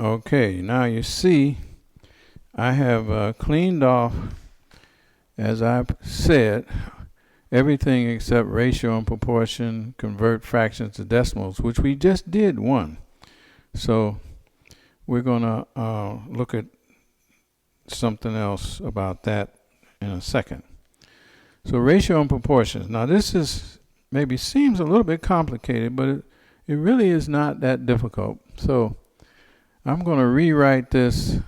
Okay, now you see I have cleaned off, as I've said, everything except ratio and proportion, convert fractions to decimals, which we just did one. So we're going to look at something else about that in a second. So ratio and proportions. Now this is maybe seems a little bit complicated, but it really is not that difficult. So I'm going to rewrite this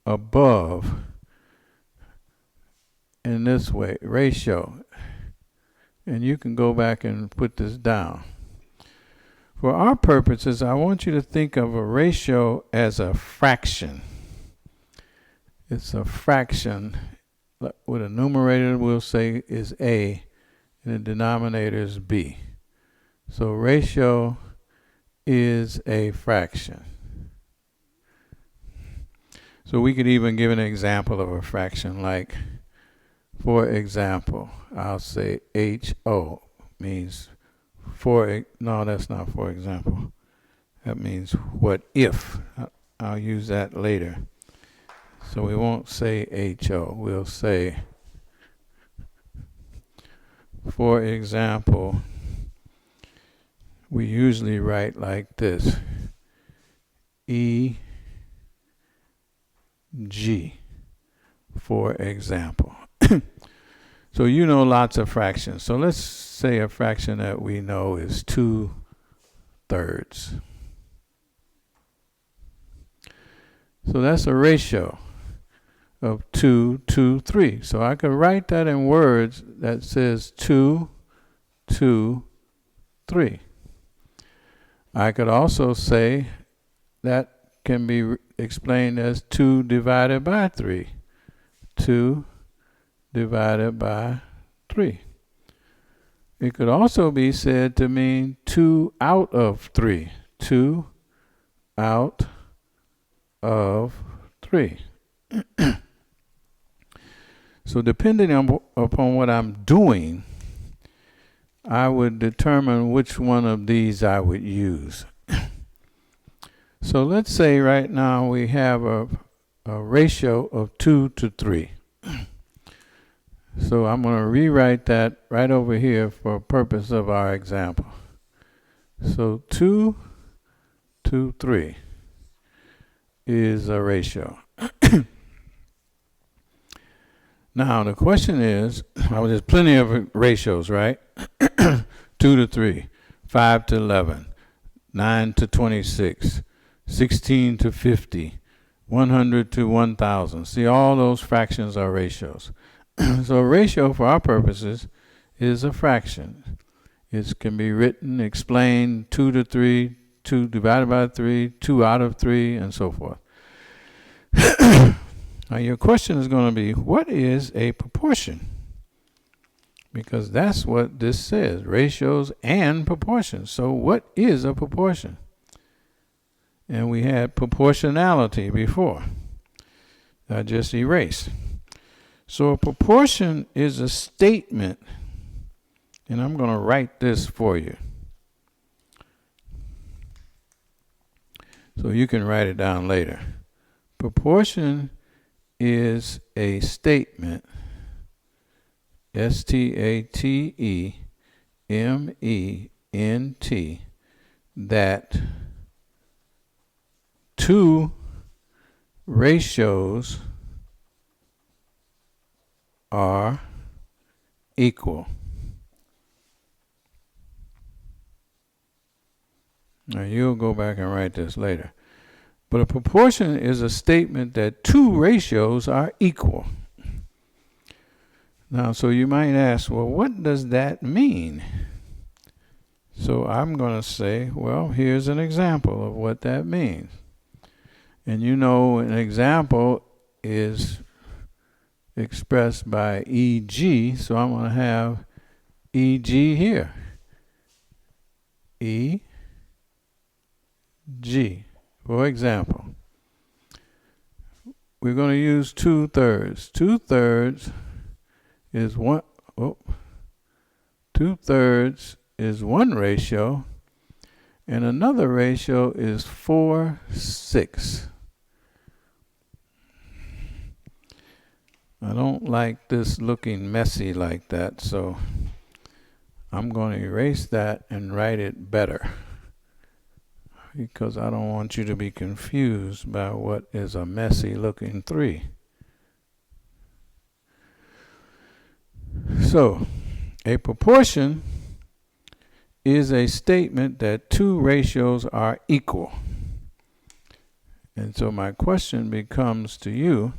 above in this way, ratio. And you can go back and put this down. For our purposes, I want you to think of a ratio as a fraction. It's a fraction. With a numerator, we'll say is A, and the denominator is B. So ratio is a fraction. So we could even give an example of a fraction, like, for example, I'll say HO means no, that's not for example. That means what if. I'll use that later. So we won't say HO. We'll say, for example, we usually write like this. EG, for example. So you know lots of fractions. So let's say a fraction that we know is 2/3. So that's a ratio of 2 to 3. So I could write that in words that says 2 to 3. I could also say that can be explained as 2 divided by 3. 2 divided by 3. It could also be said to mean 2 out of 3. 2 out of 3. So depending upon what I'm doing, I would determine which one of these I would use. So let's say right now we have a ratio of 2 to 3. So I'm going to rewrite that right over here for purpose of our example. So 2 to 3 is a ratio. Now the question is, there's plenty of ratios, right? 2 to 3, 5 to 11, 9 to 26, 16 to 50, 100 to 1,000. See, all those fractions are ratios. So a ratio for our purposes is a fraction. It can be written, explained, 2 to 3, 2 divided by 3, 2 out of 3, and so forth. Now your question is going to be, what is a proportion? Because that's what this says, ratios and proportions. So what is a proportion? And we had proportionality before. I just erased. So a proportion is a statement, and I'm going to write this for you. So you can write it down later. Proportion is a statement, statement, that two ratios are equal. Now you'll go back and write this later. But a proportion is a statement that two ratios are equal. Now, so you might ask, well, what does that mean? So I'm going to say, well, here's an example of what that means. And you know, an example is expressed by EG, so I'm going to have EG here. EG. For example, we're going to use 2/3. 2/3 is one. 2/3 is one ratio, and another ratio is 4:6. I don't like this looking messy like that, so I'm going to erase that and write it better, because I don't want you to be confused by what is a messy looking 3. So, a proportion is a statement that two ratios are equal. And so my question becomes to you,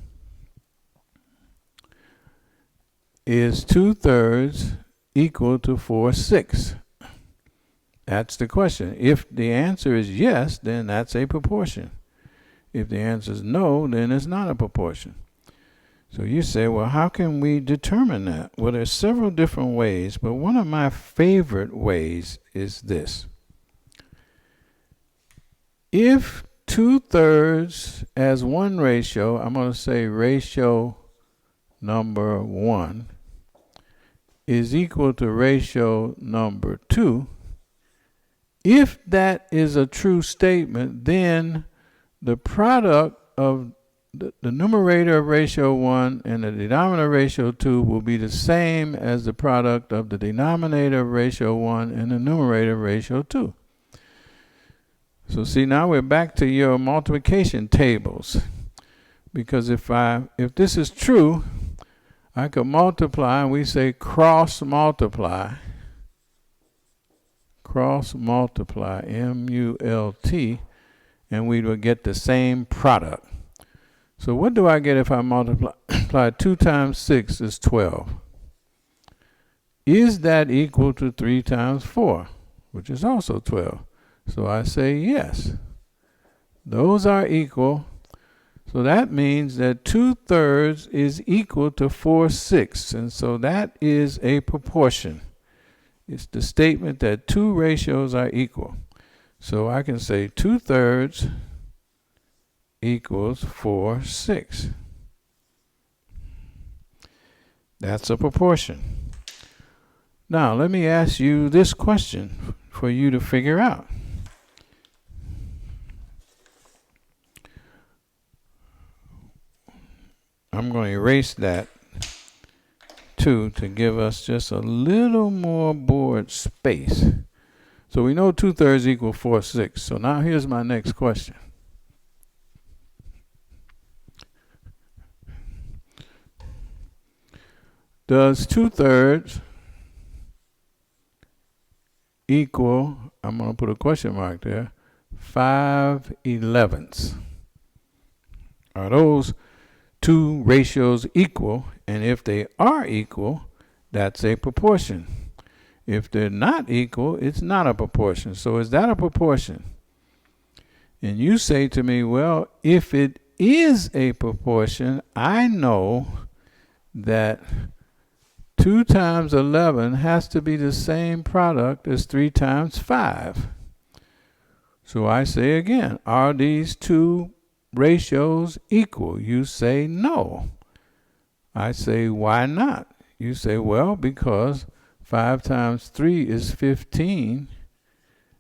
is 2/3 equal to 4/6? That's the question. If the answer is yes, then that's a proportion. If the answer is no, then it's not a proportion. So you say, well, how can we determine that? Well, there's several different ways, but one of my favorite ways is this. If 2/3 as one ratio, I'm going to say ratio number 1, is equal to ratio number 2, if that is a true statement, then the product of the numerator of ratio 1 and the denominator of ratio 2 will be the same as the product of the denominator of ratio 1 and the numerator of ratio 2. So see, now we're back to your multiplication tables. Because if this is true, I could multiply, and we say cross multiply, M-U-L-T, and we would get the same product. So what do I get if I multiply 2 times 6 is 12? Is that equal to 3 times 4, which is also 12? So I say yes. Those are equal. So that means that 2/3 is equal to 4/6, and so that is a proportion. It's the statement that two ratios are equal. So I can say 2/3 equals 4/6. That's a proportion. Now let me ask you this question for you to figure out. I'm going to erase that 2 to give us just a little more board space. So we know 2/3 equals 4/6. So now here's my next question. Does 2/3 equal, I'm going to put a question mark there, 5/11? Are those two ratios equal? And if they are equal, that's a proportion. If they're not equal, it's not a proportion. So is that a proportion? And you say to me, well, if it is a proportion, I know that 2 times 11 has to be the same product as 3 times 5. So I say again, are these two ratios equal? You say no. I say, why not? You say, well, because 5 times 3 is 15,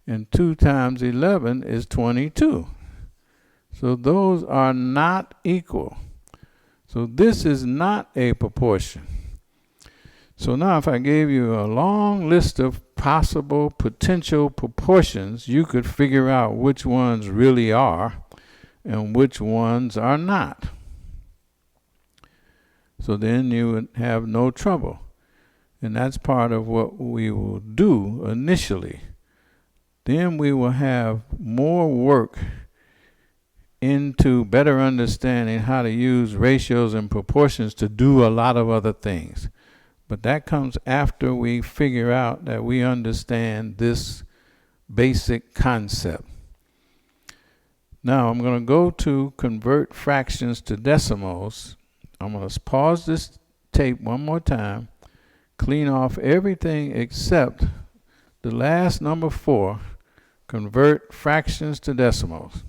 and 2 times 11 is 22. So those are not equal. So this is not a proportion. So now if I gave you a long list of possible potential proportions, you could figure out which ones really are and which ones are not. So then you would have no trouble. And that's part of what we will do initially. Then we will have more work into better understanding how to use ratios and proportions to do a lot of other things. But that comes after we figure out that we understand this basic concept. Now I'm going to go to convert fractions to decimals. I'm going to pause this tape one more time, clean off everything except the last number 4, convert fractions to decimals.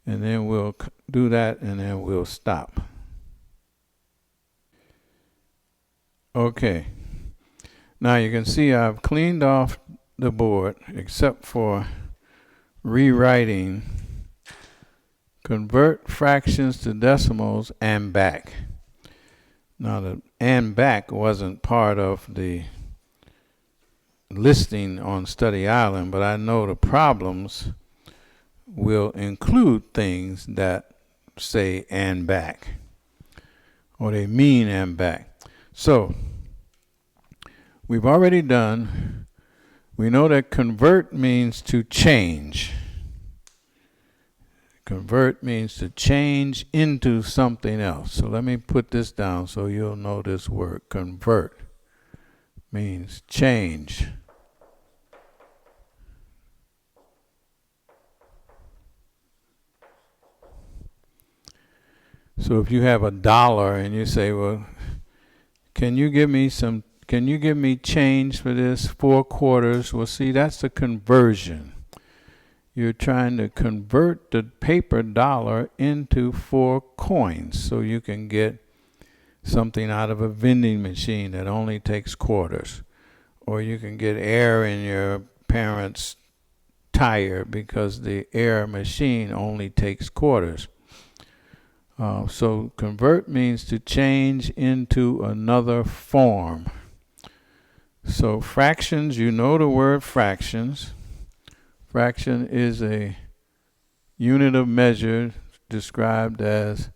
And then we'll do that, and then we'll stop. Okay. Now you can see I've cleaned off the board except for rewriting convert fractions to decimals and back. Now the and back wasn't part of the listing on Study Island, but I know the problems will include things that say and back, or they mean and back. So we've already done, we know that convert means to change. Convert means to change into something else. So let me put this down so you'll know this word. Convert means change. So if you have $1 and you say, well, can you give me change for this 4 quarters? Well, see, that's the conversion. You're trying to convert the paper dollar into 4 coins so you can get something out of a vending machine that only takes quarters. Or you can get air in your parents' tire because the air machine only takes quarters. So convert means to change into another form. So fractions, you know the word fractions. Fraction is a unit of measure described as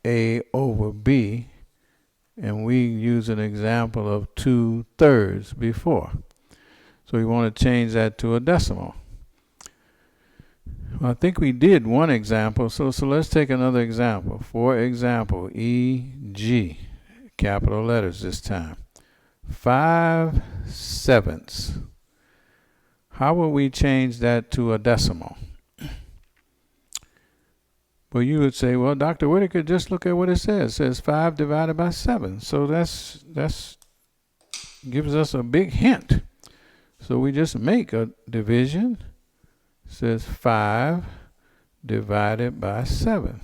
A over B, and we use an example of 2/3 before. So we want to change that to a decimal. Well, I think we did one example, so let's take another example. For example, E-G, capital letters this time. 5/7. How will we change that to a decimal? Well, you would say, well, Dr. Whitaker, just look at what it says. It says 5 divided by 7. So that's gives us a big hint. So we just make a division. It says 5 divided by 7.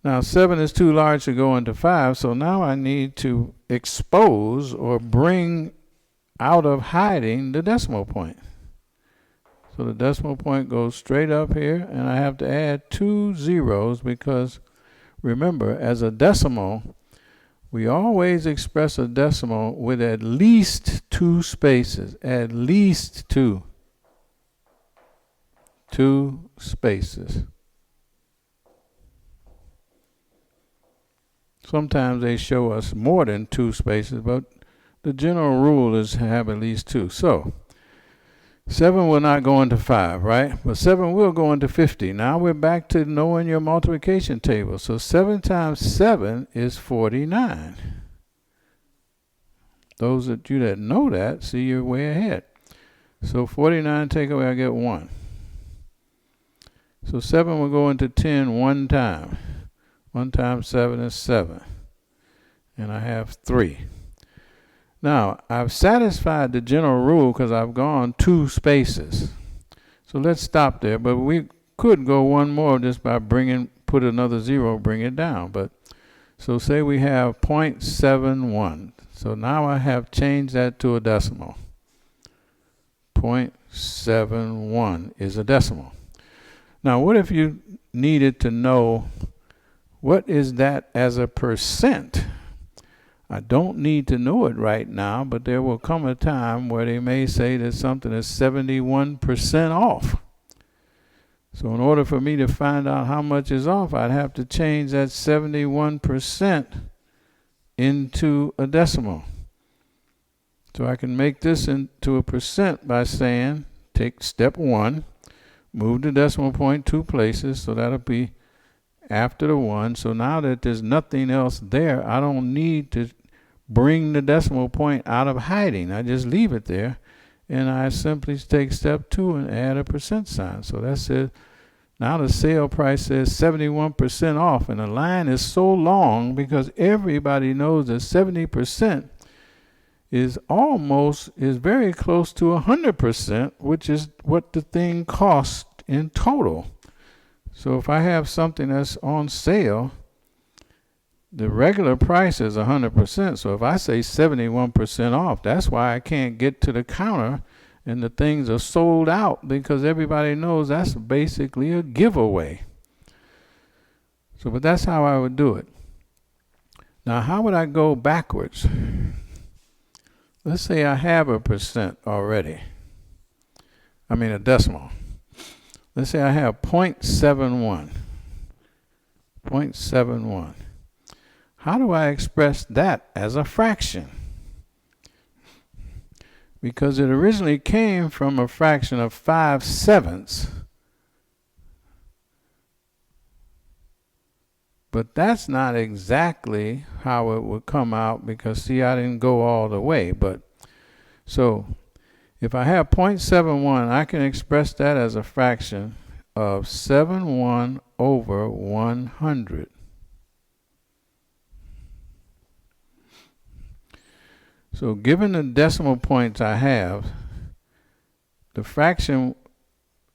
Now 7 is too large to go into 5, so now I need to expose or bring out of hiding the decimal point. So the decimal point goes straight up here, and I have to add 2 zeros because, remember, as a decimal, we always express a decimal with at least 2 spaces. At least 2. 2 spaces. Sometimes they show us more than 2 spaces, but the general rule is to have at least 2. So 7 will not go into 5, right? But 7 will go into 50. Now we're back to knowing your multiplication table. So 7 times 7 is 49. Those of you that know that, see you're way ahead. So 49 take away, I get 1. So 7 will go into 10 one time. 1 times 7 is 7. And I have 3. Now, I've satisfied the general rule because I've gone 2 spaces. So let's stop there. But we could go one more just by put another 0, bring it down. But so say we have 0.71. So now I have changed that to a decimal. 0.71 is a decimal. Now, what if you needed to know what is that as a percent? I don't need to know it right now, but there will come a time where they may say that something is 71% off. So in order for me to find out how much is off, I'd have to change that 71% into a decimal. So I can make this into a percent by saying, take step 1, move the decimal point 2 places, so that'll be after the 1. So now that there's nothing else there, I don't need to bring the decimal point out of hiding. I just leave it there, and I simply take step 2 and add a percent sign. So that's it. Now the sale price says 71% off, and the line is so long because everybody knows that 70% is very close to 100%, which is what the thing costs in total. So if I have something that's on sale, the regular price is 100%. So if I say 71% off, that's why I can't get to the counter and the things are sold out because everybody knows that's basically a giveaway. So, but that's how I would do it. Now, how would I go backwards? Let's say I have a percent already. I mean a decimal. Let's say I have 0.71. 0.71. How do I express that as a fraction? Because it originally came from a fraction of 5/7. But that's not exactly how it would come out because, see, I didn't go all the way. But so if I have 0.71, I can express that as a fraction of 71 over 100. So given the decimal points I have, the fraction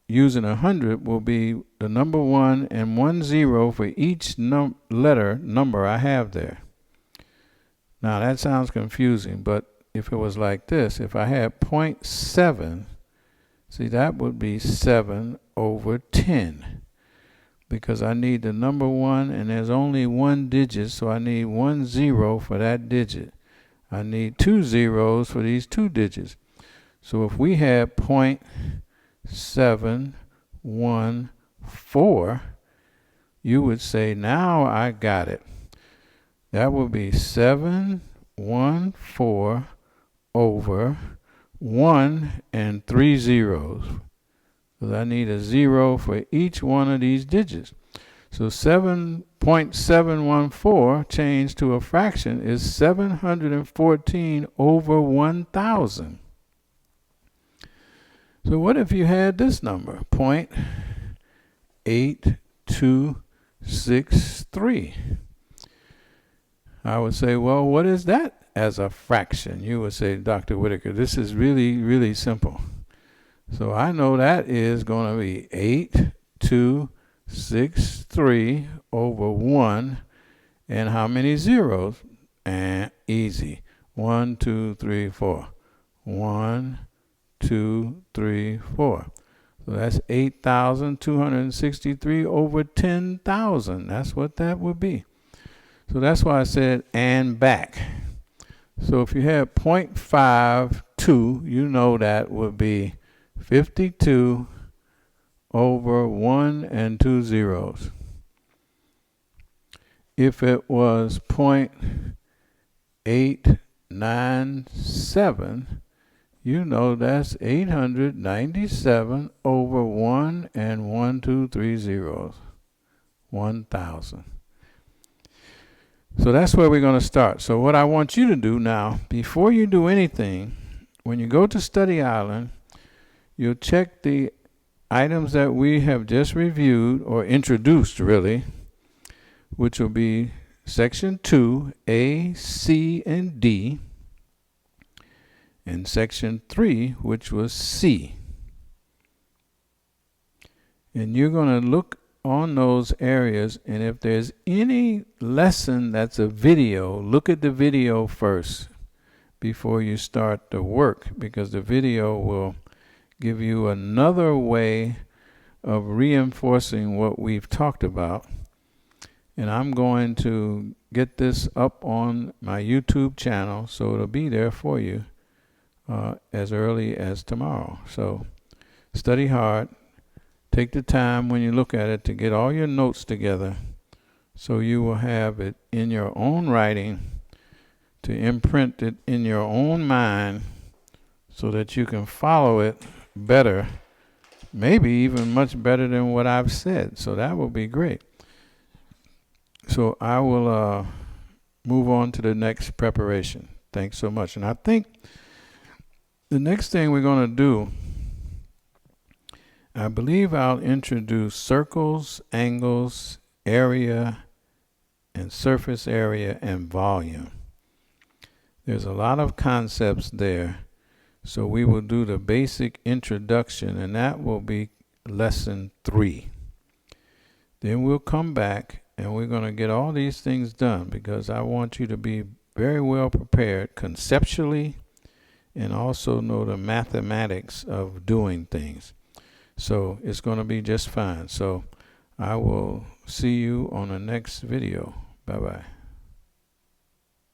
using 100 will be the number 1 and 1 0 for each letter number I have there. Now that sounds confusing, but if it was like this, if I had 0.7, see, that would be 7 over 10. Because I need the number 1 and there's only one digit, so I need 1 0 for that digit. I need 2 zeros for these 2 digits. So if we had 0.714, you would say, now I got it. That would be 714 over 1 and 3 zeros. Because I need a 0 for each one of these digits. So 7.714 changed to a fraction is 714 over 1,000. So what if you had this number, 0.8263? I would say, well, what is that as a fraction? You would say, Dr. Whitaker, this is really, really simple. So I know that is going to be 8263 over 1. And how many zeros? And easy. 1, 2, 3, 4. 1, 2, 3, 4. So that's 8,263 over 10,000. That's what that would be. So that's why I said and back. So if you had 0.52, you know that would be 52 over 1 and 2 zeros. If it was 0.897, you know that's 897 over 1 and 1, 2, 3 zeros. 1,000. So that's where we're going to start. So what I want you to do now, before you do anything, when you go to Study Island, you'll check the items that we have just reviewed, or introduced really, which will be Section 2, A, C, and D, and Section 3, which was C. And you're going to look on those areas, and if there's any lesson that's a video, look at the video first before you start the work, because the video will give you another way of reinforcing what we've talked about. And I'm going to get this up on my YouTube channel, so it'll be there for you as early as tomorrow. So study hard. Take the time when you look at it to get all your notes together, so you will have it in your own writing, to imprint it in your own mind, so that you can follow it better, maybe even much better than what I've said. So that will be great. So I will move on to the next preparation. Thanks so much. And I think the next thing we're going to do, I believe I'll introduce circles, angles, area, and surface area, and volume. There's a lot of concepts there. So we will do the basic introduction, and that will be lesson 3. Then we'll come back, and we're going to get all these things done, because I want you to be very well prepared conceptually and also know the mathematics of doing things. So it's going to be just fine. So I will see you on the next video. Bye-bye.